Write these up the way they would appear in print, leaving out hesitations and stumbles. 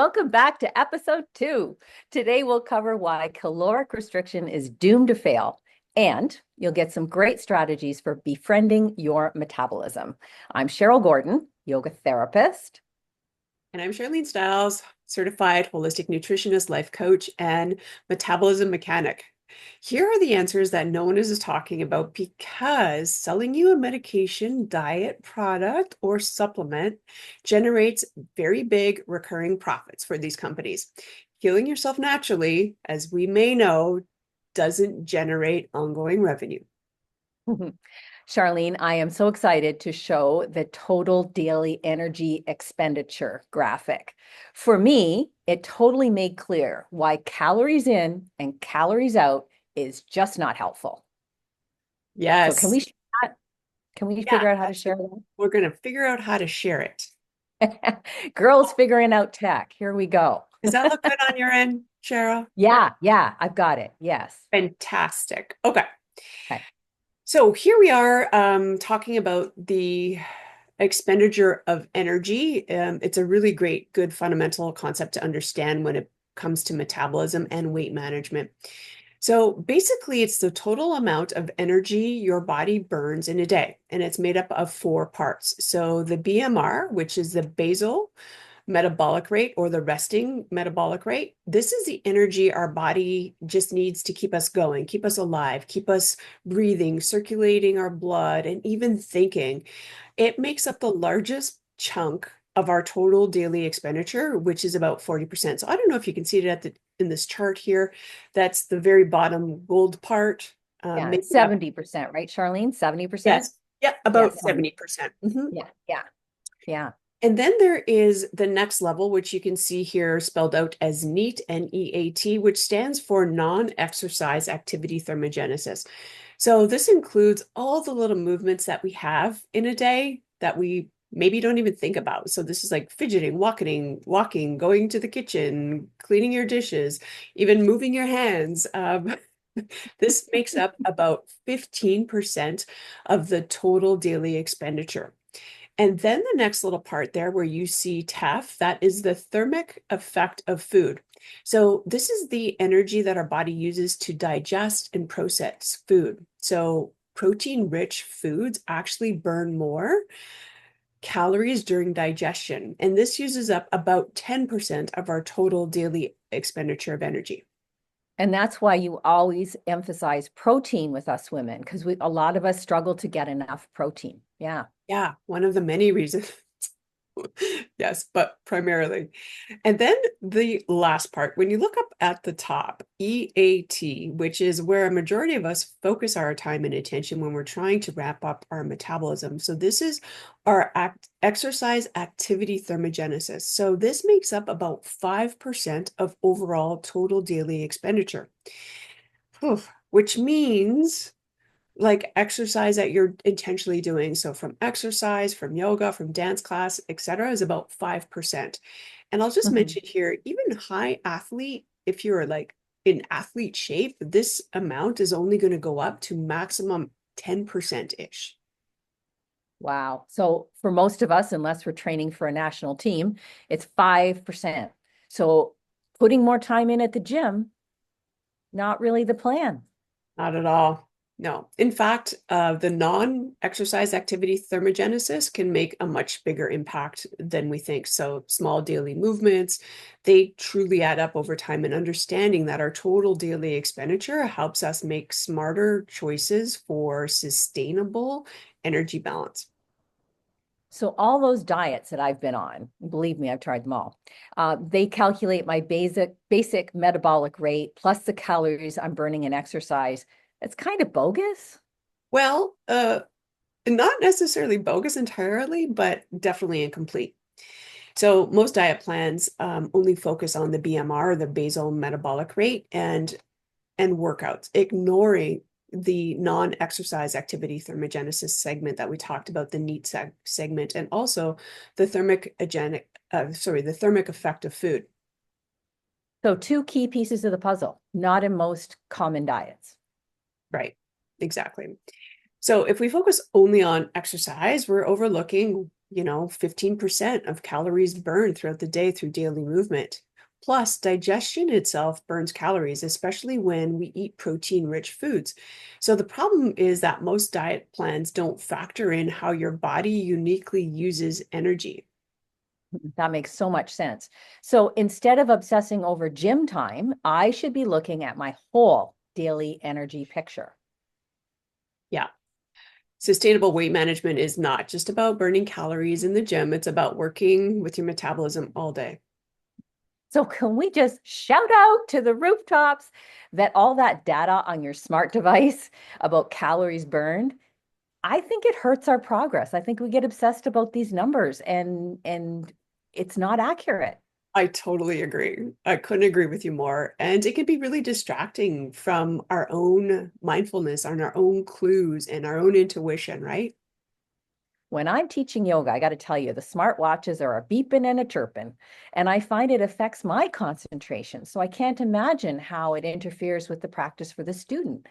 welcome back to episode 2. Today we'll cover why caloric restriction is doomed to fail, and you'll get some great strategies for befriending your metabolism. I'm Cheryl Gordon, yoga therapist. And I'm Sharlene Stiles, certified holistic nutritionist, life coach, and metabolism mechanic. Here are the answers that no one is talking about because selling you a medication, diet, product, or supplement generates very big recurring profits for these companies. Healing yourself naturally, as we may know, doesn't generate ongoing revenue. Sharlene, I am so excited to show the total daily energy expenditure graphic. For me, it totally made clear why calories in and calories out is just not helpful. So can Yes. we share that? Can we Yeah, figure out how to share we're going to figure out how to share it. that? Girls figuring out tech. Here we go. Does that look good on your end, Cheryl? Yeah, I've got it. Yes. Fantastic. Okay. Okay. So here we are talking about the expenditure of energy. It's a really great, good fundamental concept to understand when it comes to metabolism and weight management. So basically, it's the total amount of energy your body burns in a day, and it's made up of 4 parts. So the BMR, which is the basal metabolic rate or the resting metabolic rate. This is the energy our body just needs to keep us going, keep us alive, keep us breathing, circulating our blood, and even thinking. It makes up the largest chunk of our total daily expenditure, which is about 40%. So I don't know if you can see it in this chart here. That's the very bottom gold part. Yeah, Making up, 70%, right, Charlene? 70%? yes, yeah, Yeah, about 70. 70%. Yeah. And then there is the next level, which you can see here spelled out as NEAT, N-E-A-T, which stands for non-exercise activity thermogenesis. So this includes all the little movements that we have in a day that we maybe don't even think about. So this is like fidgeting, walking, going to the kitchen, cleaning your dishes, even moving your hands. This makes up about 15% of the total daily expenditure. And then the next little part there where you see TEF, that is the thermic effect of food. So this is the energy that our body uses to digest and process food. So protein-rich foods actually burn more calories during digestion, and this uses up about 10% of our total daily expenditure of energy. And that's why you always emphasize protein with us women, because a lot of us struggle to get enough protein. Yeah. Yeah, one of the many reasons. Yes, but primarily. And then the last part, when you look up at the top, EAT, which is where a majority of us focus our time and attention when we're trying to wrap up our metabolism. So this is our exercise activity thermogenesis. So this makes up about 5% of overall total daily expenditure, which means like exercise that you're intentionally doing. So from exercise, from yoga, from dance class, etc., is about 5%. And I'll just Mhm. mention here, even high athlete, if you're like in athlete shape, this amount is only going to go up to maximum 10%-ish. Wow. So for most of us, unless we're training for a national team, it's 5%. So putting more time in at the gym, not really the plan. Not at all. No. In fact, the non-exercise activity thermogenesis can make a much bigger impact than we think. So small daily movements, they truly add up over time, and understanding that our total daily expenditure helps us make smarter choices for sustainable energy balance. So all those diets that I've been on, believe me, I've tried them all. They calculate my basic metabolic rate plus the calories I'm burning in exercise. It's kind of bogus. Well, not necessarily bogus entirely, but definitely incomplete. So most diet plans only focus on the BMR, the basal metabolic rate, and workouts, ignoring the non-exercise activity thermogenesis segment that we talked about, the NEAT segment, and also the the thermic effect of food. So two key pieces of the puzzle, not in most common diets. Right, exactly. So if we focus only on exercise, we're overlooking 15% of calories burned throughout the day through daily movement. Plus, digestion itself burns calories, especially when we eat protein-rich foods. So the problem is that most diet plans don't factor in how your body uniquely uses energy. That makes so much sense. So instead of obsessing over gym time, I should be looking at my whole daily energy picture. Yeah. Sustainable weight management is not just about burning calories in the gym, it's about working with your metabolism all day. So can we just shout out to the rooftops that all that data on your smart device about calories burned, I think it hurts our progress. I think we get obsessed about these numbers and it's not accurate. I totally agree. I couldn't agree with you more. And it can be really distracting from our own mindfulness and our own clues and our own intuition, right? When I'm teaching yoga, I got to tell you, the smart watches are a beeping and a chirping, and I find it affects my concentration. So I can't imagine how it interferes with the practice for the student.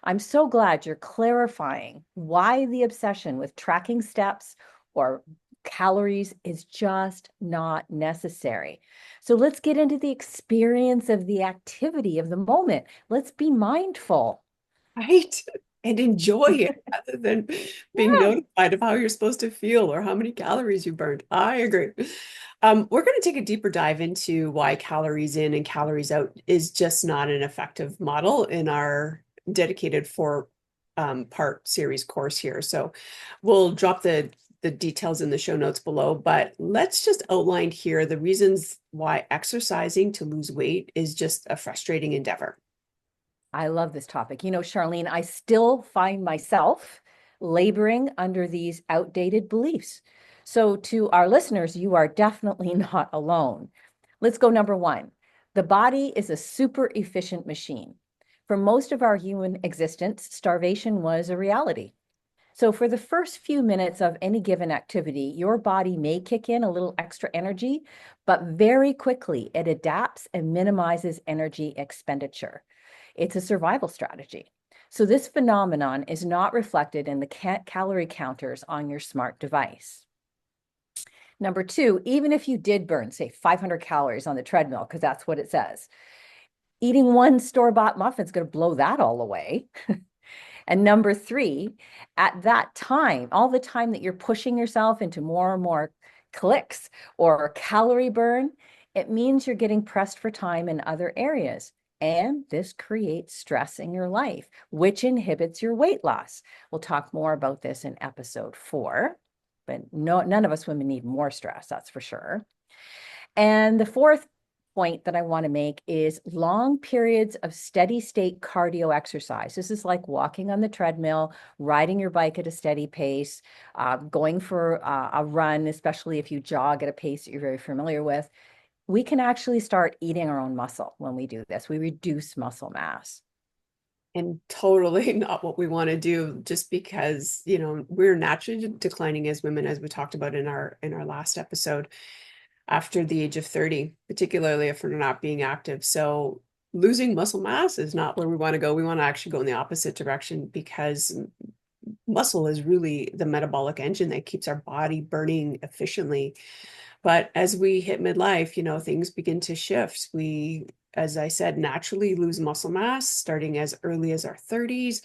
I'm so glad you're clarifying why the obsession with tracking steps or calories is just not necessary. So let's get into the experience of the activity of the moment. Let's be mindful. Right? And enjoy it rather than being Yeah. notified of how you're supposed to feel or how many calories you burned. I agree. We're going to take a deeper dive into why calories in and calories out is just not an effective model in our dedicated four part series course here. So we'll drop the details in the show notes below, but let's just outline here the reasons why exercising to lose weight is just a frustrating endeavor. I love this topic. You know, Charlene, I still find myself laboring under these outdated beliefs. So, to our listeners, you are definitely not alone. Let's go number one. The body is a super efficient machine. For most of our human existence, starvation was a reality. So, for the first few minutes of any given activity, your body may kick in a little extra energy, but very quickly it adapts and minimizes energy expenditure. It's a survival strategy. So, this phenomenon is not reflected in the calorie counters on your smart device. Number two, even if you did burn, say, 500 calories on the treadmill, because that's what it says, eating one store-bought muffin is going to blow that all away. And number three, at that time, all the time that you're pushing yourself into more and more clicks or calorie burn, it means you're getting pressed for time in other areas. And this creates stress in your life, which inhibits your weight loss. We'll talk more about this in episode 4, but no, none of us women need more stress, that's for sure. And the fourth point that I want to make is long periods of steady state cardio exercise. This is like walking on the treadmill, riding your bike at a steady pace, going for a run, especially if you jog at a pace that you're very familiar with. We can actually start eating our own muscle when we do this. We reduce muscle mass. And totally not what we want to do just because, we're naturally declining as women, as we talked about in our last episode, after the age of 30, particularly if we're not being active. So losing muscle mass is not where we want to go. We want to actually go in the opposite direction because muscle is really the metabolic engine that keeps our body burning efficiently. But as we hit midlife, things begin to shift. We, as I said, naturally lose muscle mass starting as early as our 30s.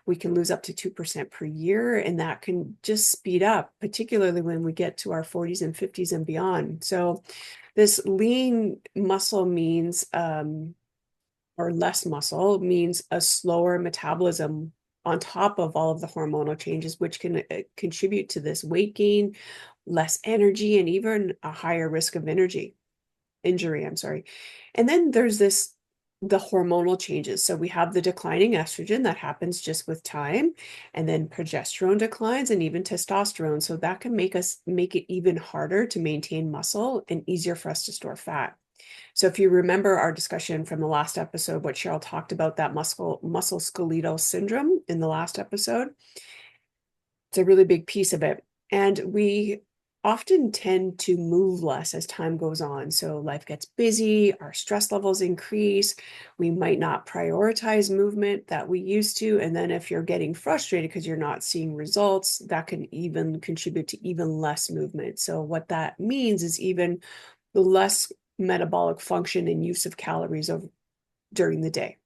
We can lose up to 2% per year, and that can just speed up, particularly when we get to our 40s and 50s and beyond. So this lean muscle means, or less muscle means a slower metabolism on top of all of the hormonal changes, which can contribute to this weight gain, less energy, and even a higher risk of injury, I'm sorry. And then there's the hormonal changes. So we have the declining estrogen that happens just with time, and then progesterone declines and even testosterone. So that can make it even harder to maintain muscle and easier for us to store fat. So if you remember our discussion from the last episode, what Cheryl talked about, that muscle skeletal syndrome in the last episode, it's a really big piece of it. And we often tend to move less as time goes on. So life gets busy, our stress levels increase, we might not prioritize movement that we used to. And then if you're getting frustrated because you're not seeing results, that can even contribute to even less movement. So what that means is even less metabolic function and use of calories during the day.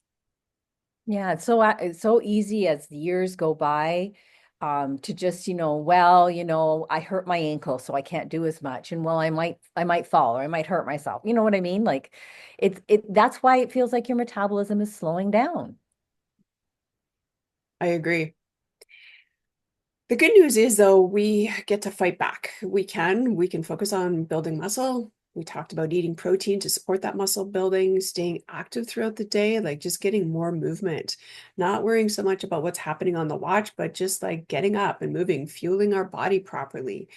Yeah, it's so easy as the years go by, to just, well, I hurt my ankle, so I can't do as much. And well, I might fall or I might hurt myself. You know what I mean? Like that's why it feels like your metabolism is slowing down. I agree. The good news is, though, we get to fight back. We can focus on building muscle. We talked about eating protein to support that muscle building, staying active throughout the day, like just getting more movement, not worrying so much about what's happening on the watch, but just like getting up and moving, fueling our body properly.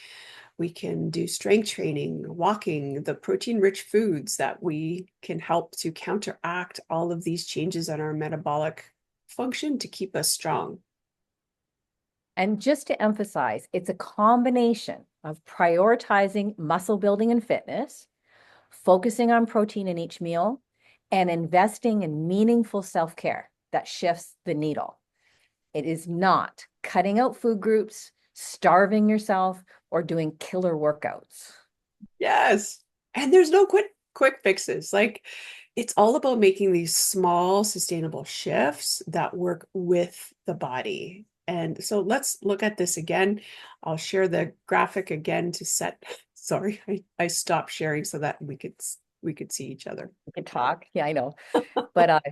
We can do strength training, walking, the protein-rich foods that we can help to counteract all of these changes in our metabolic function to keep us strong. And just to emphasize, it's a combination of prioritizing muscle building and fitness, focusing on protein in each meal, and investing in meaningful self-care that shifts the needle. It is not cutting out food groups, starving yourself, or doing killer workouts. Yes. And there's no quick fixes. Like it's all about making these small sustainable shifts that work with the body. And so let's look at this again. I'll share the graphic again to set, sorry, I stopped sharing so that we could see each other. We can talk. Yeah, I know. But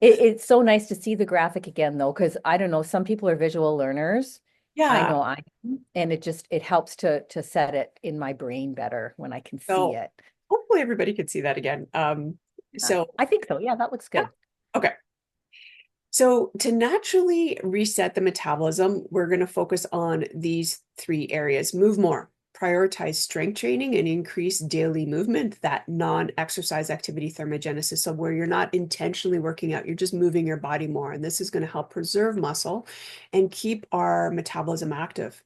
it's so nice to see the graphic again, though, because I don't know, some people are visual learners. I Yeah. know I am, and it helps to set it in my brain better when I can see So it. hopefully everybody can see that again. So I think so. Yeah, that looks yeah. good. Okay. So to naturally reset the metabolism, we're going to focus on these three areas. Move more, prioritize strength training and increase daily movement, that non-exercise activity thermogenesis. So where you're not intentionally working out, you're just moving your body more. And this is going to help preserve muscle and keep our metabolism active.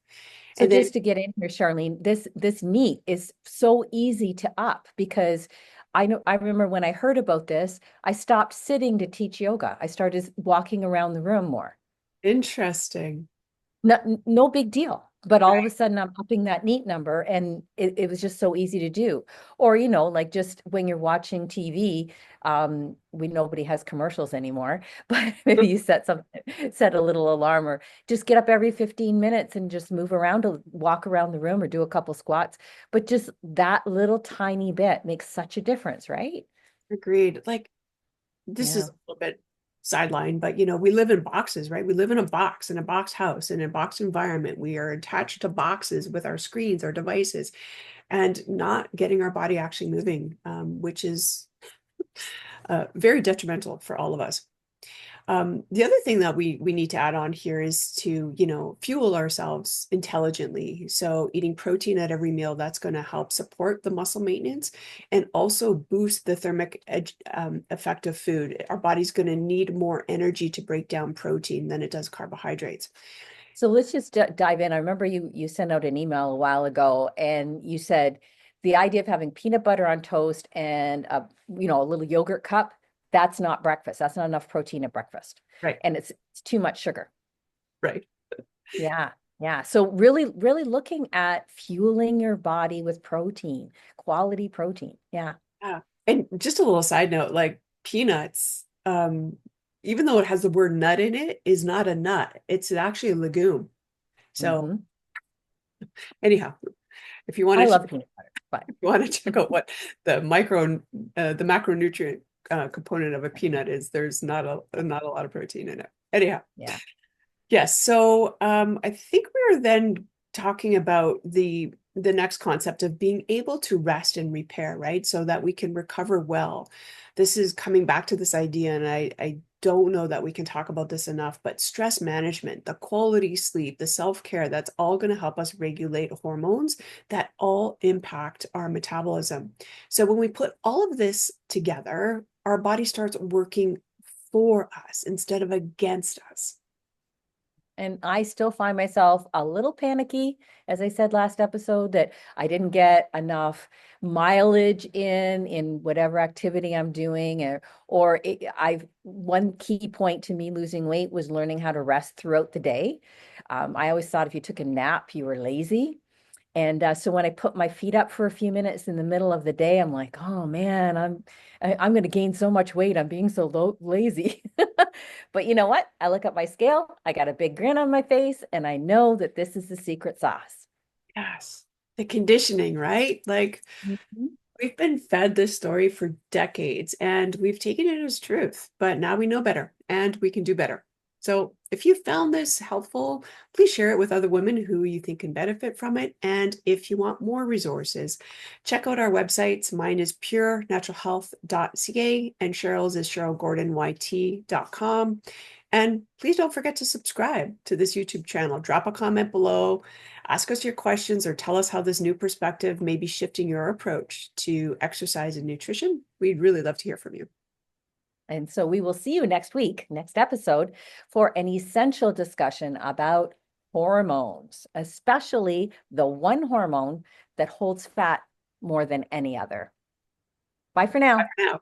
So And then just to get in here, Charlene, this NEAT is so easy to up because I remember when I heard about this, I stopped sitting to teach yoga. I started walking around the room more. interesting. No big deal. But all of a Right. sudden I'm upping that NEAT number and it was just so easy to do. Or, like just when you're watching TV, nobody has commercials anymore, but maybe you set a little alarm or just get up every 15 minutes and just move around, walk around the room or do a couple squats. But just that little tiny bit makes such a difference, right? Agreed. Like this is Yeah. a little bit sideline, but we live in boxes, right? We live in a box, in a box house, in a box environment. We are attached to boxes with our screens, our devices, and not getting our body actually moving, which is very detrimental for all of us. The other thing that we need to add on here is to, fuel ourselves intelligently. So eating protein at every meal, that's going to help support the muscle maintenance and also boost the thermic effect of food. Our body's going to need more energy to break down protein than it does carbohydrates. So let's just dive in. I remember you sent out an email a while ago and you said the idea of having peanut butter on toast and a little yogurt cup, that's not breakfast. That's not enough protein at breakfast. Right, And it's too much sugar. right. Yeah. Yeah. So really, really looking at fueling your body with protein, quality protein. Yeah. Yeah. And just a little side note, like peanuts, even though it has the word nut in it, is not a nut. It's actually a legume. So Hmm. anyhow, if you want I to love peanut butter, but want to check out what the macronutrient component of a peanut is, there's not a lot of protein in it. Anyhow, yeah. yes. So I think we are then talking about the next concept of being able to rest and repair, right? So that we can recover well. This is coming back to this idea, and I don't know that we can talk about this enough, but stress management, the quality sleep, the self-care, that's all going to help us regulate hormones that all impact our metabolism. So when we put all of this together, our body starts working for us instead of against us. And I still find myself a little panicky, as I said last episode, that I didn't get enough mileage in whatever activity I'm doing, I've one key point to me losing weight was learning how to rest throughout the day. I always thought if you took a nap, you were lazy. And so when I put my feet up for a few minutes in the middle of the day, I'm like, oh man, I'm going to gain so much weight. I'm being so lazy. But you know what? I look at my scale, I got a big grin on my face, and I know that this is the secret sauce. Yes. The conditioning, right? Like Mhm. we've been fed this story for decades and we've taken it as truth, but now we know better and we can do better. So if you found this helpful, please share it with other women who you think can benefit from it. And if you want more resources, check out our websites. Mine is purenaturalhealth.ca and Cheryl's is cherylgordonyt.com. And please don't forget to subscribe to this YouTube channel. Drop a comment below, ask us your questions, or tell us how this new perspective may be shifting your approach to exercise and nutrition. We'd really love to hear from you. And so we will see you next week, next episode, for an essential discussion about hormones, especially the one hormone that holds fat more than any other. Bye for Bye now. for now.